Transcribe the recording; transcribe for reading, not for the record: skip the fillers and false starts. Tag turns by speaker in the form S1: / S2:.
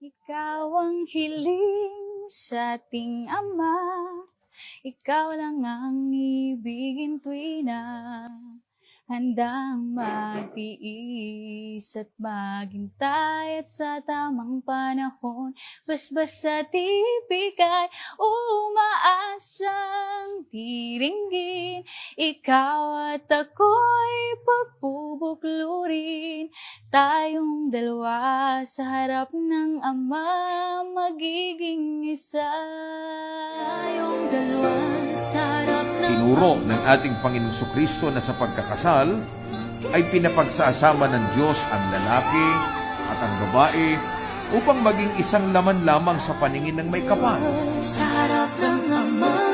S1: Ikaw ang hiling sa ating Ama, ikaw lang ang ibigin tuwi na handang magtiis at maghintay at sa tamang panahon basbas at ibigay umaasang tiringgin. Ikaw at ako'y pagbubuklurin, tayong dalawa sa harap ng Ama magiging isa. Tayong dalawa sa harap ng
S2: Tinuro ng ating Panginoong Kristo na sa pagkakasal ay pinapagsasama ng Diyos ang lalaki at ang babae upang maging isang laman lamang sa paningin ng may kapal.
S1: Sa harap ng Ama